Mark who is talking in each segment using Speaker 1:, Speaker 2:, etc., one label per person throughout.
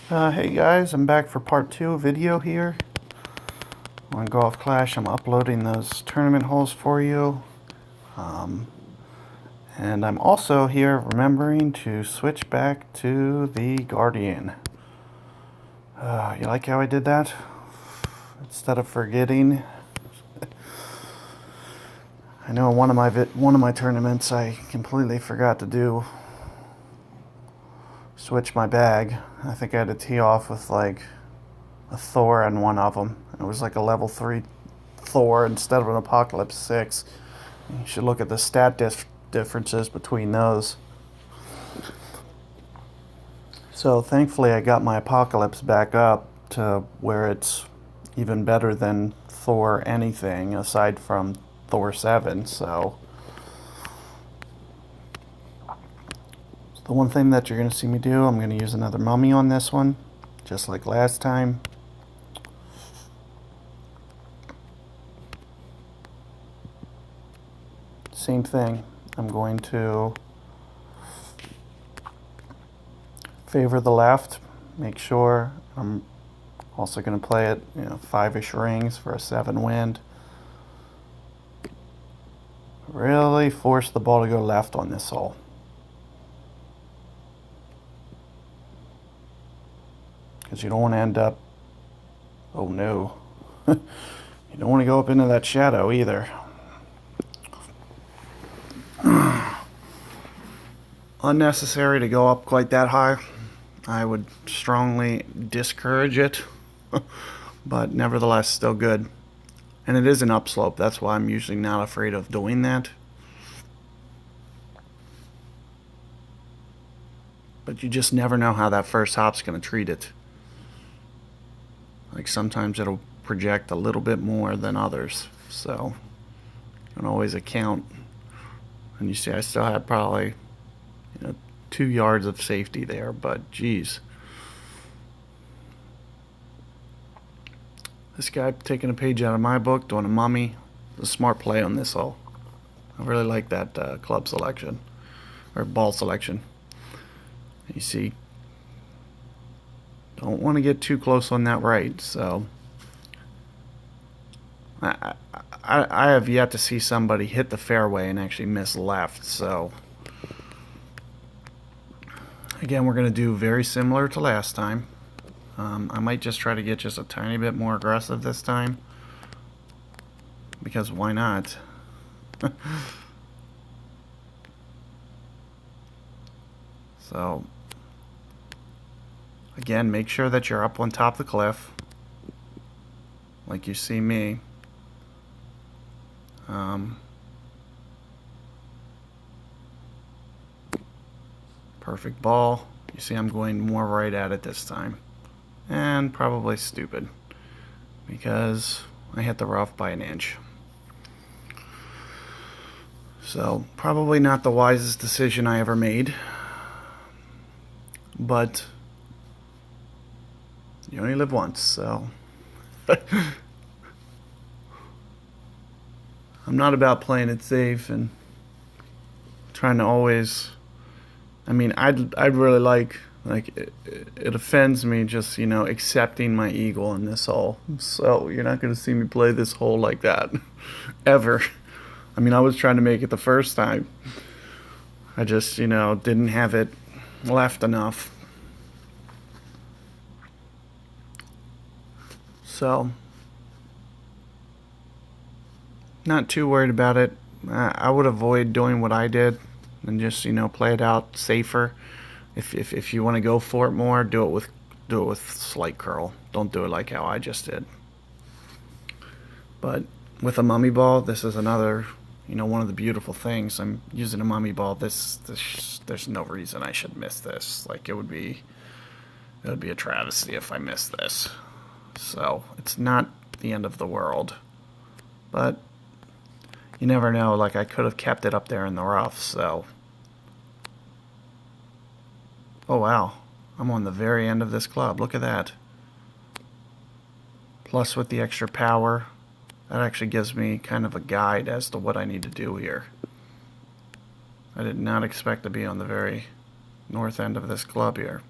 Speaker 1: Hey guys, I'm back for part 2 video here on Golf Clash. I'm uploading those tournament holes for you. And I'm also here remembering to switch back to the Guardian. You like how I did that? Instead of forgetting. I know one of my tournaments I completely forgot to do. Switch my bag. I think I had to tee off with like a Thor on one of them. It was like a level 3 Thor instead of an Apocalypse 6. You should look at the stat differences between those. So thankfully I got my Apocalypse back up to where it's even better than Thor anything aside from Thor 7. So the one thing that you're going to see me do, I'm going to use another mummy on this one, just like last time. Same thing. I'm going to favor the left. Make sure I'm also going to play it, 5-ish rings for a 7 wind. Really force the ball to go left on this hole. Because you don't want to end up, oh no, you don't want to go up into that shadow either. Unnecessary to go up quite that high. I would strongly discourage it, but nevertheless still good. And it is an upslope, that's why I'm usually not afraid of doing that. But you just never know how that first hop's going to treat it. Like sometimes it'll project a little bit more than others, so you can always account. And you see I still had probably 2 yards of safety there, but geez. This guy taking a page out of my book, doing a mummy. A smart play on this hole. I really like that club selection, or ball selection. You see, don't want to get too close on that right, so I have yet to see somebody hit the fairway and actually miss left, so again, we're going to do very similar to last time. I might just try to get just a tiny bit more aggressive this time, because why not? So again, make sure that you're up on top of the cliff like you see me. Perfect ball. You see I'm going more right at it this time, and probably stupid because I hit the rough by an inch. So probably not the wisest decision I ever made, but you only live once, so I'm not about playing it safe and trying to always, I'd really like it offends me just, accepting my eagle in this hole. So you're not going to see me play this hole like that ever. I was trying to make it the first time. I just, didn't have it left enough. So, not too worried about it. I would avoid doing what I did and just, play it out safer. If you want to go for it more, do it with slight curl. Don't do it like how I just did. But with a mummy ball, this is another, one of the beautiful things. I'm using a mummy ball. There's no reason I should miss this. Like it would be a travesty if I missed this. So it's not the end of the world, but you never know. Like I could have kept it up there in the rough. So, oh wow, I'm on the very end of this club. Look at that. Plus with the extra power, that actually gives me kind of a guide as to what I need to do here. I did not expect to be on the very north end of this club here.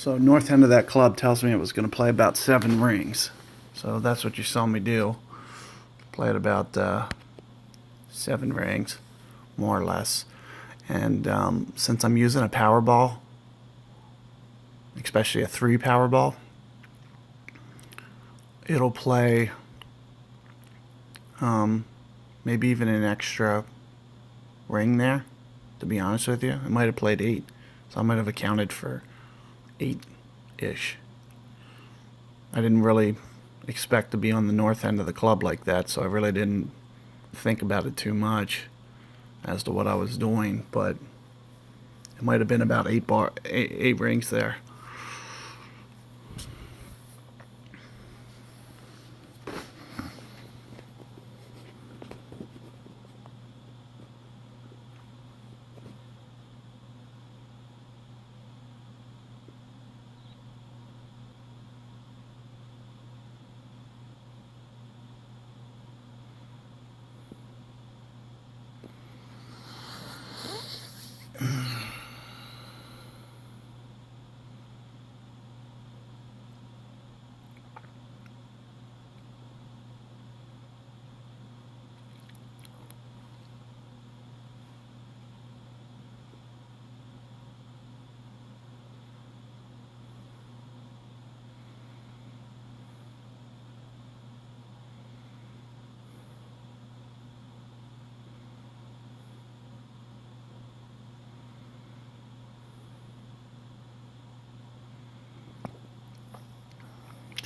Speaker 1: So north end of that club tells me it was going to play about 7 rings. So that's what you saw me do. Play at about 7 rings, more or less. And since I'm using a Powerball, especially a 3 Powerball, it'll play maybe even an extra ring there, to be honest with you. It might have played 8, so I might have accounted for 8-ish. I didn't really expect to be on the north end of the club like that, so I really didn't think about it too much as to what I was doing, but it might have been about 8 rings there.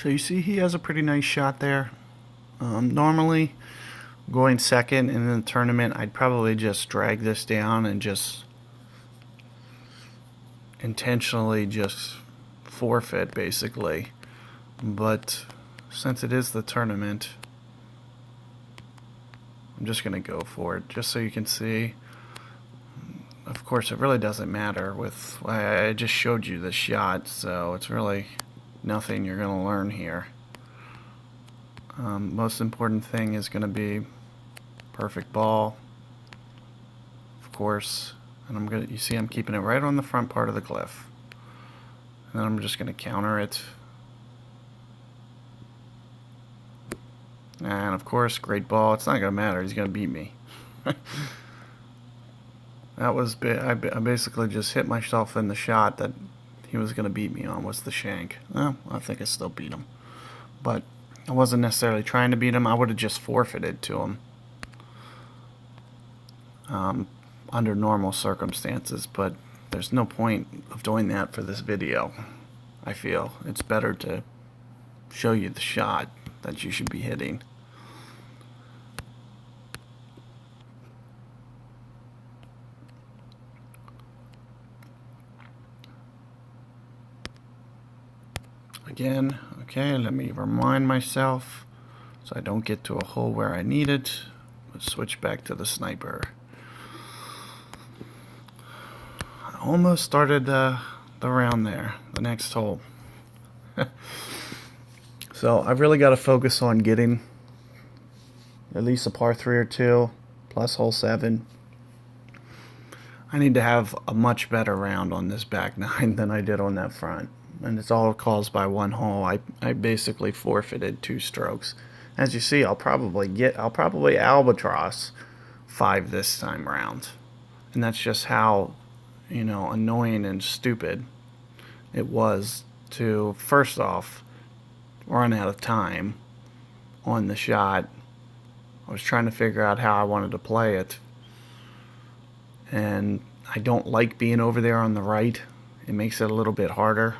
Speaker 1: So you see he has a pretty nice shot there. Normally, going second in the tournament, I'd probably just drag this down and just intentionally just forfeit, basically. But since it is the tournament, I'm just going to go for it, just so you can see. Of course, it really doesn't matter. I just showed you the shot, so it's really nothing you're going to learn here. Most important thing is going to be perfect ball, of course. And you see I'm keeping it right on the front part of the cliff. And then I'm just going to counter it. And of course, great ball. It's not going to matter. He's going to beat me. I basically just hit myself in the shot that he was going to beat me on, was the shank. Well, I think I still beat him. But I wasn't necessarily trying to beat him. I would have just forfeited to him under normal circumstances. But there's no point of doing that for this video. I feel it's better to show you the shot that you should be hitting. Again, okay, let me remind myself so I don't get to a hole where I need it. Let's switch back to the sniper. I almost started the round there, the next hole. So I've really got to focus on getting at least a par 3 or 2 plus hole 7. I need to have a much better round on this back 9 than I did on that front. And it's all caused by one hole. I basically forfeited 2 strokes. As you see, I'll probably albatross 5 this time around. And that's just how, annoying and stupid it was to, first off, run out of time on the shot. I was trying to figure out how I wanted to play it. And I don't like being over there on the right. It makes it a little bit harder.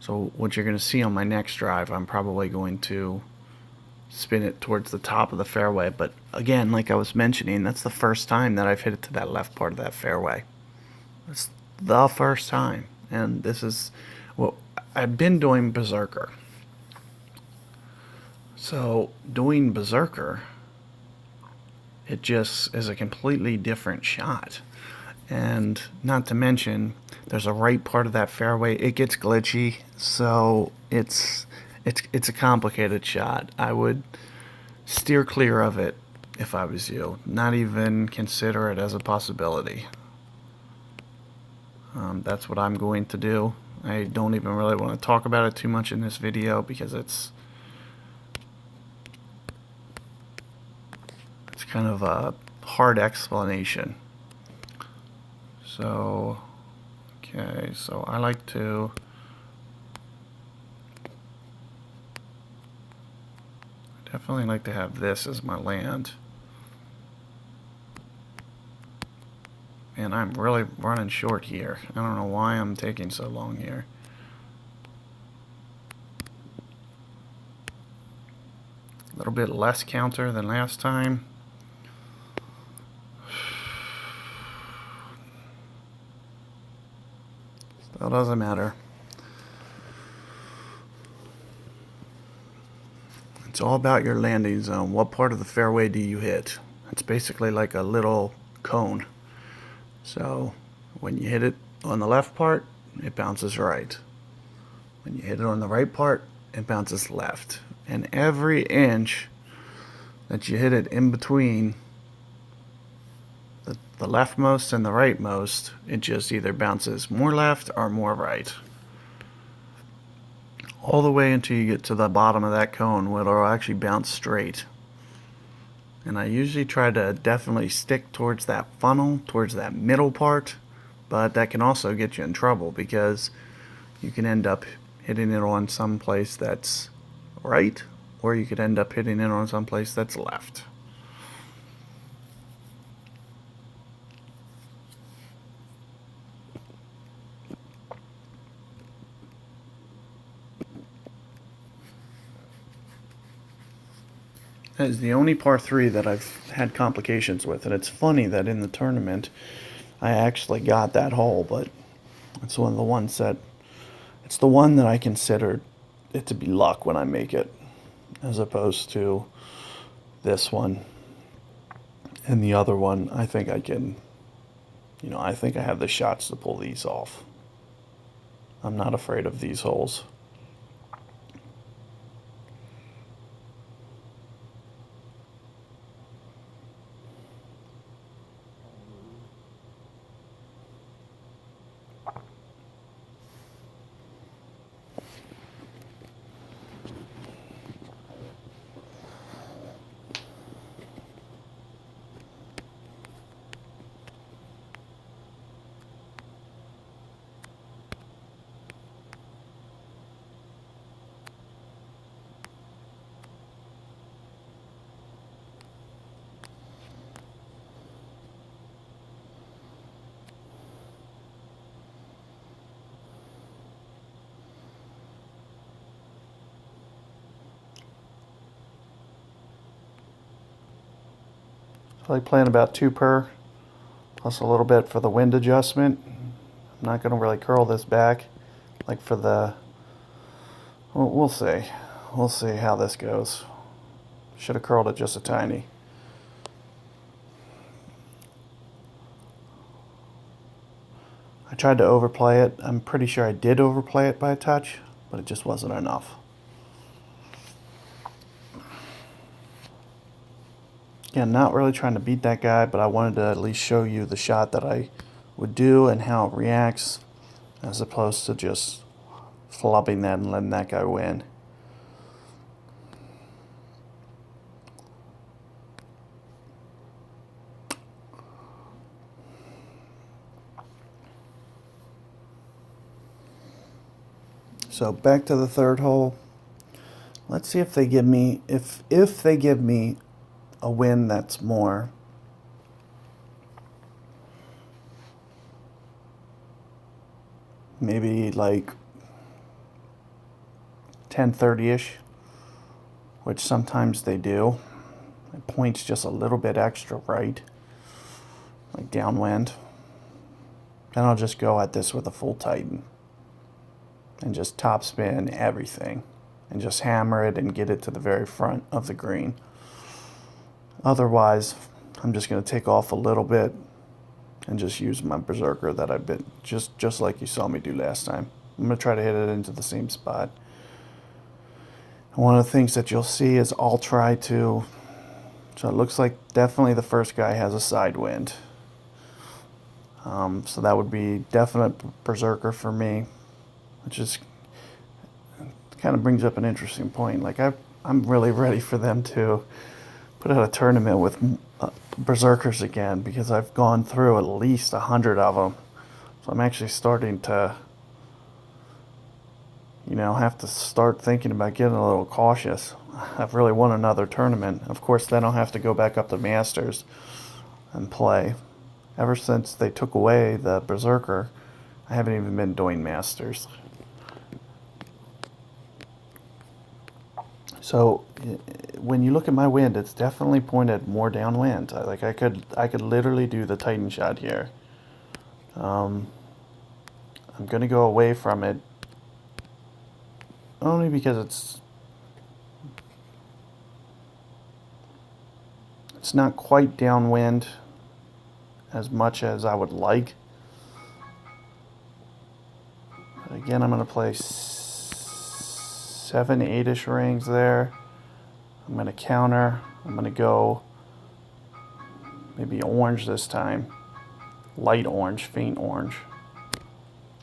Speaker 1: So what you're going to see on my next drive, I'm probably going to spin it towards the top of the fairway. But again, like I was mentioning, that's the first time that I've hit it to that left part of that fairway. It's the first time. And this is, well, I've been doing Berserker. So doing Berserker, it just is a completely different shot. And not to mention, there's a right part of that fairway. It gets glitchy, so it's a complicated shot. I would steer clear of it if I was you. Not even consider it as a possibility. That's what I'm going to do. I don't even really want to talk about it too much in this video because it's kind of a hard explanation. So, okay, so I like to definitely like to have this as my land. And I'm really running short here. I don't know why I'm taking so long here. A little bit less counter than last time. Still doesn't matter. It's all about your landing zone. What part of the fairway do you hit? It's basically like a little cone. So when you hit it on the left part, it bounces right. When you hit it on the right part, it bounces left. And every inch that you hit it in between the leftmost and the rightmost, it just either bounces more left or more right. All the way until you get to the bottom of that cone where it'll actually bounce straight. And I usually try to definitely stick towards that funnel, towards that middle part, but that can also get you in trouble because you can end up hitting it on some place that's right, or you could end up hitting it on some place that's left. That is the only par 3 that I've had complications with, and it's funny that in the tournament I actually got that hole, but it's one of the ones that it's the one that I considered it to be luck when I make it, as opposed to this one. And the other one, I think I can, I think I have the shots to pull these off. I'm not afraid of these holes. So I plan about 2 per, plus a little bit for the wind adjustment. I'm not going to really curl this back, like for the, well, we'll see. We'll see how this goes. Should have curled it just a tiny. I tried to overplay it. I'm pretty sure I did overplay it by a touch, but it just wasn't enough. Again, not really trying to beat that guy, but I wanted to at least show you the shot that I would do and how it reacts, as opposed to just flubbing that and letting that guy win. So back to the third hole. Let's see if they give me if they give me a win that's more. Maybe like 10-30-ish, which sometimes they do. It points just a little bit extra right, like downwind. Then I'll just go at this with a full Titan and just topspin everything and just hammer it and get it to the very front of the green. Otherwise, I'm just going to take off a little bit and just use my berserker that I bit just like you saw me do last time. I'm going to try to hit it into the same spot. And one of the things that you'll see is I'll try to, so it looks like definitely the first guy has a side wind. So that would be definite berserker for me. which is kind of brings up an interesting point. Like I'm really ready for them to put out a tournament with berserkers again, because I've gone through at least 100 of them. So I'm actually starting to, have to start thinking about getting a little cautious. I've really won another tournament. Of course, then I'll have to go back up to Masters and play. Ever since they took away the berserker, I haven't even been doing Masters. So when you look at my wind, it's definitely pointed more downwind. Like I could literally do the Titan shot here. I'm gonna go away from it only because it's not quite downwind as much as I would like. But again, I'm gonna play 7, 8-ish rings there. I'm gonna counter. I'm gonna go maybe orange this time. Light orange, faint orange.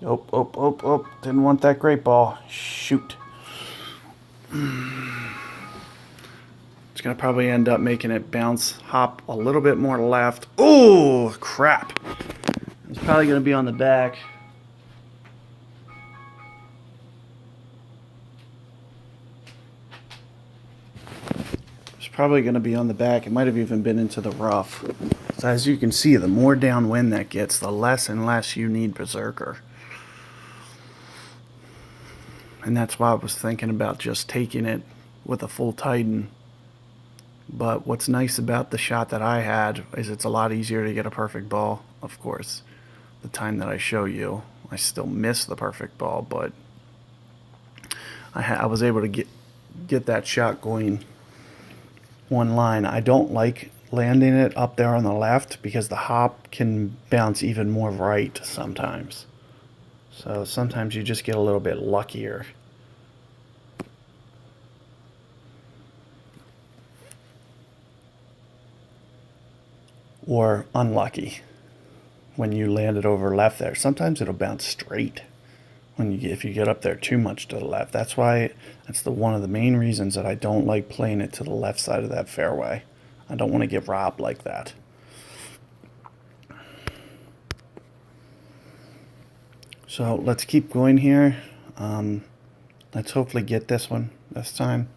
Speaker 1: Oh. Didn't want that great ball. Shoot. It's gonna probably end up making it bounce, hop a little bit more left. Oh, crap. It's probably gonna be on the back. Probably going to be on the back. It might have even been into the rough. So as you can see, the more downwind that gets, the less and less you need berserker. And that's why I was thinking about just taking it with a full Titan. But what's nice about the shot that I had is it's a lot easier to get a perfect ball. Of course, the time that I show you, I still miss the perfect ball, but I was able to get that shot going one line. I don't like landing it up there on the left because the hop can bounce even more right sometimes. So sometimes you just get a little bit luckier. Or unlucky when you land it over left there. Sometimes it'll bounce straight if you get up there too much to the left. That's one of the main reasons that I don't like playing it to the left side of that fairway. I don't want to get robbed like that. So let's keep going here. Let's hopefully get this one this time.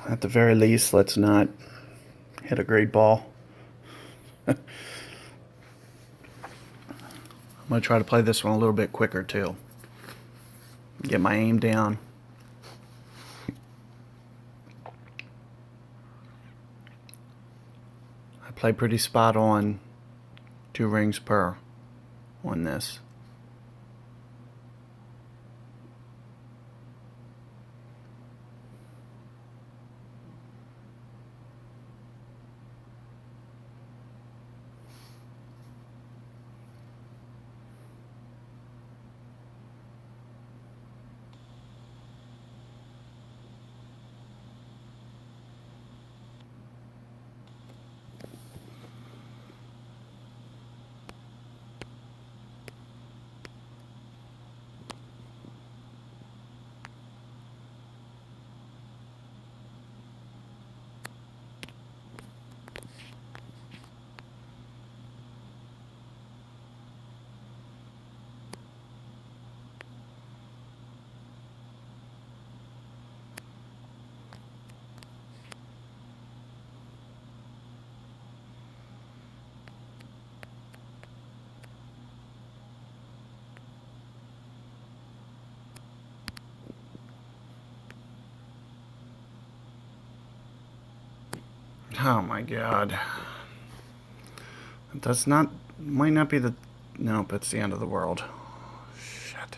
Speaker 1: At the very least, let's not hit a great ball. I'm going to try to play this one a little bit quicker too. Get my aim down. I play pretty spot on 2 rings per on this. Oh my God. That's might not be the, nope, it's the end of the world. Shit.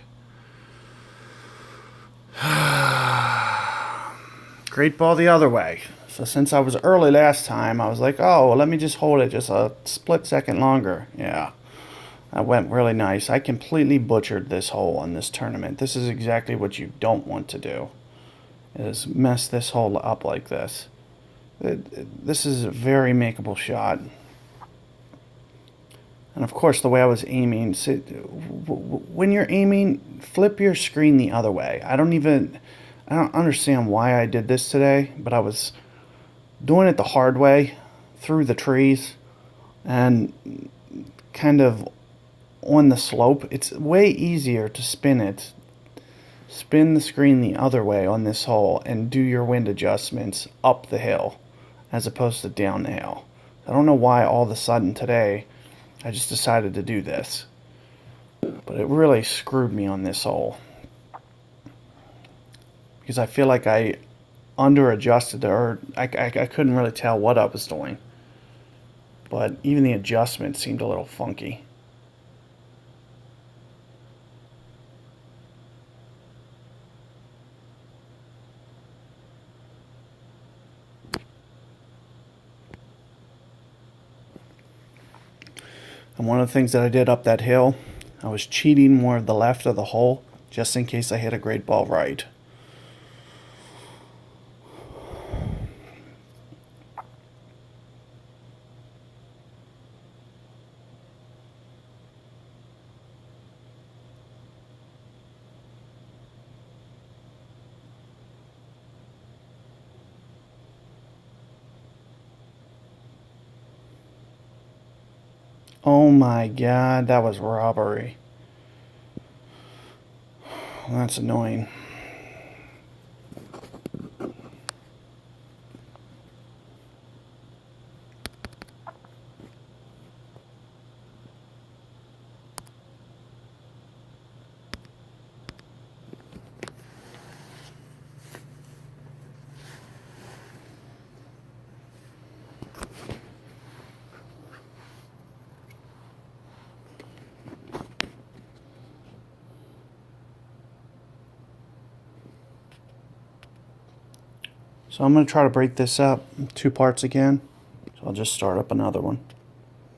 Speaker 1: Great ball the other way. So since I was early last time, I was like, oh, well, let me just hold it just a split second longer. Yeah. That went really nice. I completely butchered this hole on this tournament. This is exactly what you don't want to do, is mess this hole up like this. This is a very makeable shot. And of course, the way I was aiming, when you're aiming, flip your screen the other way. I don't understand why I did this today, but I was doing it the hard way through the trees and kind of on the slope. It's way easier to spin the screen the other way on this hole and do your wind adjustments up the hill as opposed to down the hill. I don't know why all of a sudden today I just decided to do this, but it really screwed me on this hole because I feel like I under adjusted, or I couldn't really tell what I was doing, but even the adjustment seemed a little funky. And one of the things that I did up that hill, I was cheating more of the left of the hole just in case I hit a great ball right. Oh my god, that was robbery. That's annoying. So I'm going to try to break this up in two parts again. So I'll just start up another one.